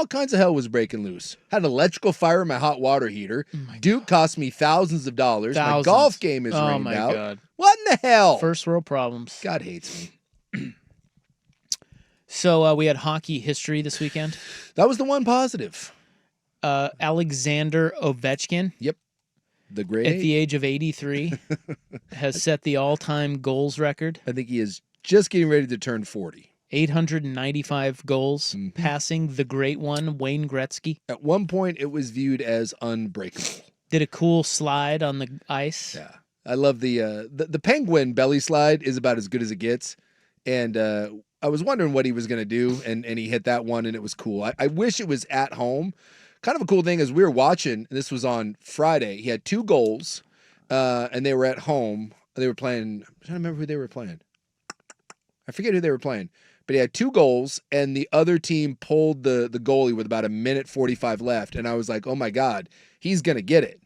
all kinds of hell was breaking loose. Had an electrical fire in my hot water heater. Duke cost me thousands of dollars. My golf game is rained out. God. What in the hell? First world problems. God hates me. So we had hockey history this weekend. That was the one positive. Alexander Ovechkin. Yep. The great at the age of 83 has set the all-time goals record. I think he is just getting ready to turn 40. 895 goals, passing the great one, Wayne Gretzky. At one point, it was viewed as unbreakable. Did a cool slide on the ice. Yeah. I love the Penguin belly slide is about as good as it gets. And I was wondering what he was going to do, and he hit that one, and it was cool. I wish it was at home. Kind of a cool thing is we were watching, and this was on Friday. He had 2 goals, and they were at home. They were playing, I'm trying to remember who they were playing. I forget who they were playing. But he had 2 goals, and the other team pulled the goalie with about 1:45 left. And I was like, oh, my God, he's going to get it.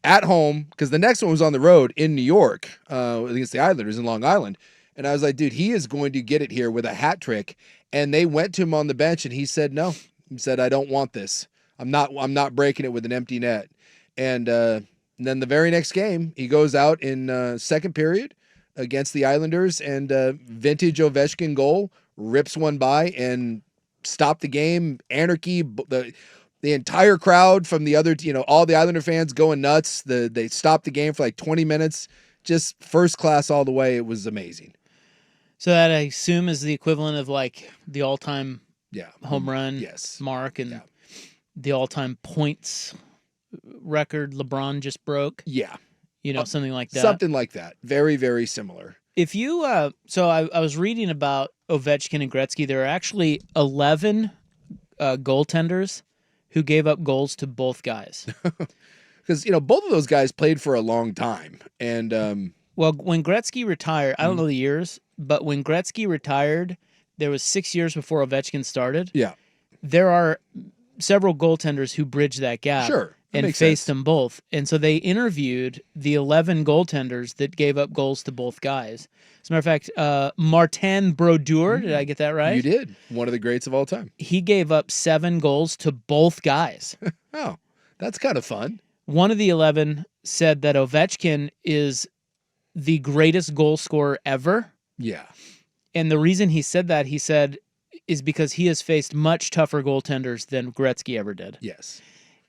At home, because the next one was on the road in New York against the Islanders in Long Island. And I was like, dude, he is going to get it here with a hat trick. And they went to him on the bench, and he said, no. He said, I don't want this. I'm not breaking it with an empty net. And then the very next game, he goes out in second period against the Islanders, and vintage Ovechkin goal, rips one by and stopped the game. Anarchy, the entire crowd from the other, all the Islander fans going nuts. They stopped the game for like 20 minutes. Just first class all the way. It was amazing. So that I assume is the equivalent of like the all-time home run mark and the all-time points record LeBron just broke. Yeah. Something like that. Something like that. Very, very similar. If you, so I was reading about Ovechkin and Gretzky. There are actually 11 goaltenders who gave up goals to both guys. Because, both of those guys played for a long time. And, well, when Gretzky retired, I don't know the years, but when Gretzky retired, there was 6 years before Ovechkin started. Yeah. There are several goaltenders who bridged that gap. Sure. And faced them both. And so they interviewed the 11 goaltenders that gave up goals to both guys. As a matter of fact, Martin Brodeur, did I get that right? You did. One of the greats of all time. He gave up 7 goals to both guys. Oh, that's kind of fun. One of the 11 said that Ovechkin is the greatest goal scorer ever. Yeah. And the reason he said that, is because he has faced much tougher goaltenders than Gretzky ever did. Yes.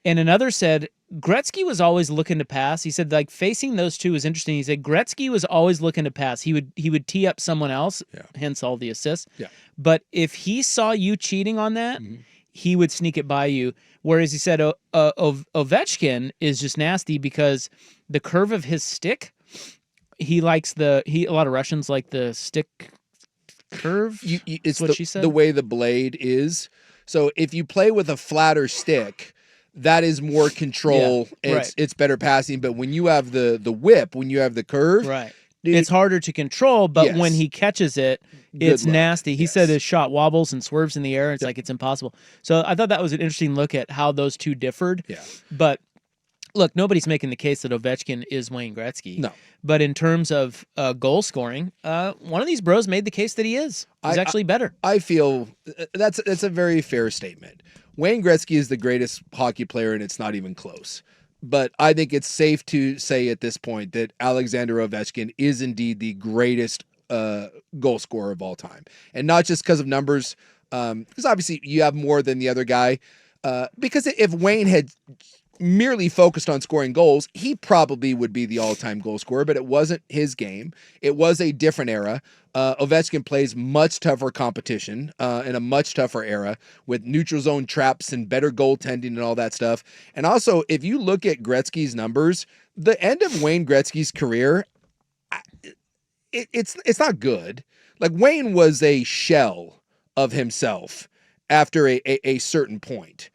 And another said, Gretzky was always looking to pass. He said, like, facing those two was interesting. He said, Gretzky was always looking to pass. He would tee up someone else, hence all the assists. Yeah. But if he saw you cheating on that, he would sneak it by you. Whereas he said Ovechkin is just nasty because the curve of his stick, a lot of Russians like the stick curve. It's what she said. The way the blade is. So if you play with a flatter stick, that is more control. It's better passing. But when you have the whip, when you have the curve, it's harder to control. But when he catches it, it's nasty. He said his shot wobbles and swerves in the air. It's like it's impossible. So I thought that was an interesting look at how those two differed. Yeah. But look, nobody's making the case that Ovechkin is Wayne Gretzky. No. But in terms of goal scoring, one of these bros made the case that he is. He's actually better. I feel that's a very fair statement. Wayne Gretzky is the greatest hockey player, and it's not even close. But I think it's safe to say at this point that Alexander Ovechkin is indeed the greatest goal scorer of all time. And not just because of numbers, because obviously you have more than the other guy. Because if Wayne had merely focused on scoring goals, he probably would be the all-time goal scorer, but it wasn't his game. It was a different era. Ovechkin plays much tougher competition in a much tougher era with neutral zone traps and better goaltending and all that stuff. And also, if you look at Gretzky's numbers, the end of Wayne Gretzky's career, it's not good. Like, Wayne was a shell of himself after a certain point.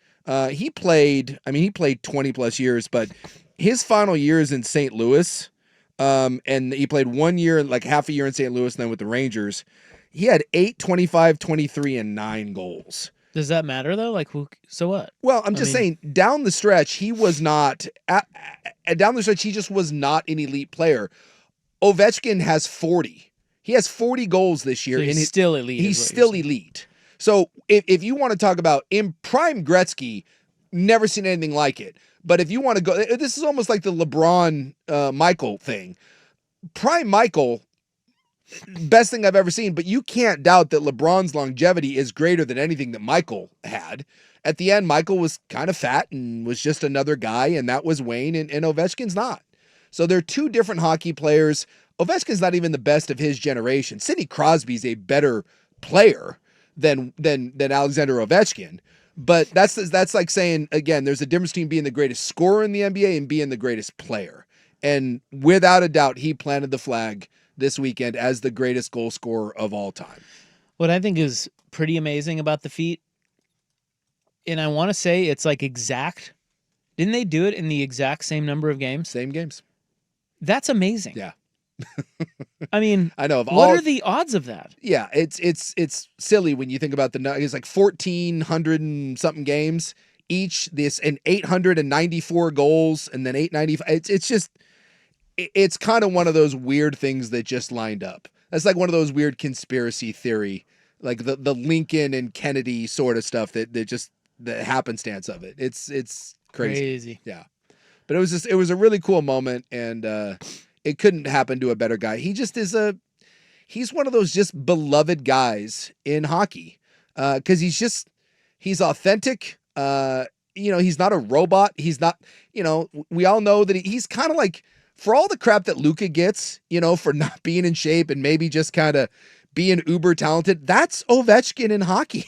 He played 20 plus years, but his final years in St. Louis, and he played 1 year, like half a year in St. Louis, and then with the Rangers, he had 8, 25, 23, and 9 goals. Does that matter though? Like, so what? Well, I'm just saying, down the stretch, he was not, down the stretch, he just was not an elite player. Ovechkin has 40. He has 40 goals this year. So he's still elite. He's still elite. So if you want to talk about in prime Gretzky, never seen anything like it. But if you want to go, this is almost like the LeBron Michael thing. Prime Michael, best thing I've ever seen, but you can't doubt that LeBron's longevity is greater than anything that Michael had. At the end, Michael was kind of fat and was just another guy, and that was Wayne, and Ovechkin's not. So they're two different hockey players. Ovechkin's not even the best of his generation. Sidney Crosby's a better player than Alexander Ovechkin. But that's like saying, again, there's a difference between being the greatest scorer in the NBA and being the greatest player. And without a doubt, he planted the flag this weekend as the greatest goal scorer of all time. What I think is pretty amazing about the feat, and I want to say it's like exact. Didn't they do it in the exact same number of games? Same games. That's amazing. Yeah. I mean, I know. What are the odds of that? Yeah, it's silly when you think about it's like 1,400 and something games each. This and 894 goals, and then 895. It's just it's kind of one of those weird things that just lined up. That's like one of those weird conspiracy theory, like the Lincoln and Kennedy sort of stuff that just the happenstance of it. It's crazy. Yeah, but it was a really cool moment, and it couldn't happen to a better guy. He just is he's one of those just beloved guys in hockey. Cause he's authentic. He's not a robot. He's not, we all know that he's kind of like, for all the crap that Luka gets, for not being in shape and maybe just kind of being uber talented, that's Ovechkin in hockey.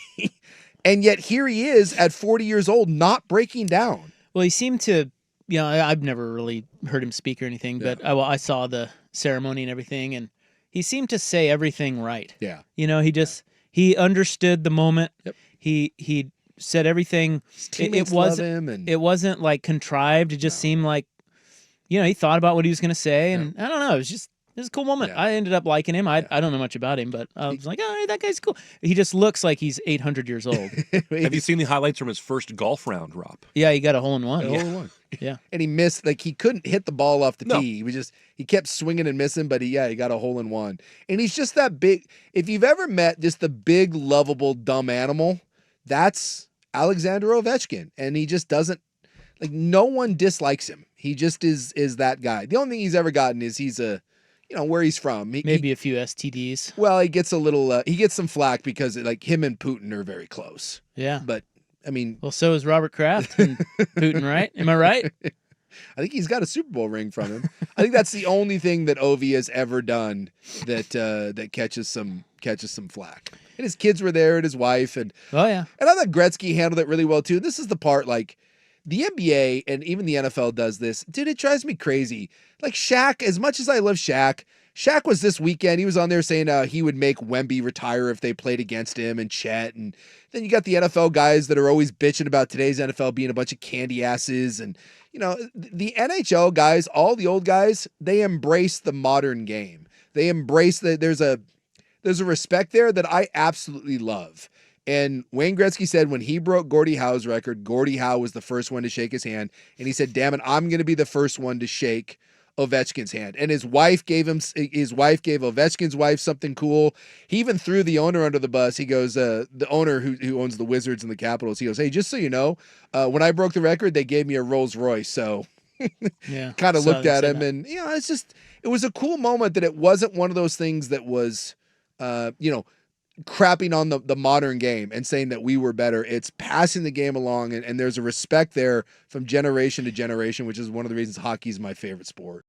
And yet here he is at 40 years old, not breaking down. He seemed to, I've never really heard him speak or anything, but I saw the ceremony and everything, and he seemed to say everything right. Yeah. He understood the moment. Yep. He said everything. It wasn't like contrived. It just seemed like, he thought about what he was going to say, and I don't know. It was a cool moment. Yeah. I ended up liking him. I don't know much about him, but I was like, oh, that guy's cool. He just looks like he's 800 years old. Have you seen the highlights from his first golf round, Rob? Yeah, he got a hole-in-one. A hole-in-one. Yeah. And he missed, he couldn't hit the ball off the tee. He kept swinging and missing, but he got a hole-in-one. And he's just that big. If you've ever met just the big, lovable, dumb animal, that's Alexander Ovechkin. And he just doesn't, no one dislikes him. He just is that guy. The only thing he's ever gotten is he's where he's from. Maybe a few STDs. Well, he gets a little, he gets some flack because him and Putin are very close. Yeah. But I mean, well, so is Robert Kraft and Putin, right? Am I right? I think he's got a Super Bowl ring from him. I think that's the only thing that Ovi has ever done that catches some flack. And his kids were there, and his wife, and oh yeah. And I thought Gretzky handled it really well too. This is the part, the NBA and even the NFL does this. Dude, it drives me crazy. Shaq, as much as I love Shaq was this weekend, he was on there saying he would make Wemby retire if they played against him, and Chet. And then you got the NFL guys that are always bitching about today's NFL being a bunch of candy asses. And, the NHL guys, all the old guys, they embrace the modern game. They embrace there's a respect there that I absolutely love. And Wayne Gretzky said when he broke Gordie Howe's record, Gordie Howe was the first one to shake his hand. And he said, damn it, I'm going to be the first one to shake Ovechkin's hand. And his wife gave Ovechkin's wife something cool. He even threw the owner under the bus. He goes, the owner who owns the Wizards and the Capitals, he goes, hey, just so you know, when I broke the record, they gave me a Rolls Royce. So yeah, kind of looked at him and, it was a cool moment that it wasn't one of those things that was, crapping on the modern game and saying that we were better. It's passing the game along, and there's a respect there from generation to generation, which is one of the reasons hockey is my favorite sport.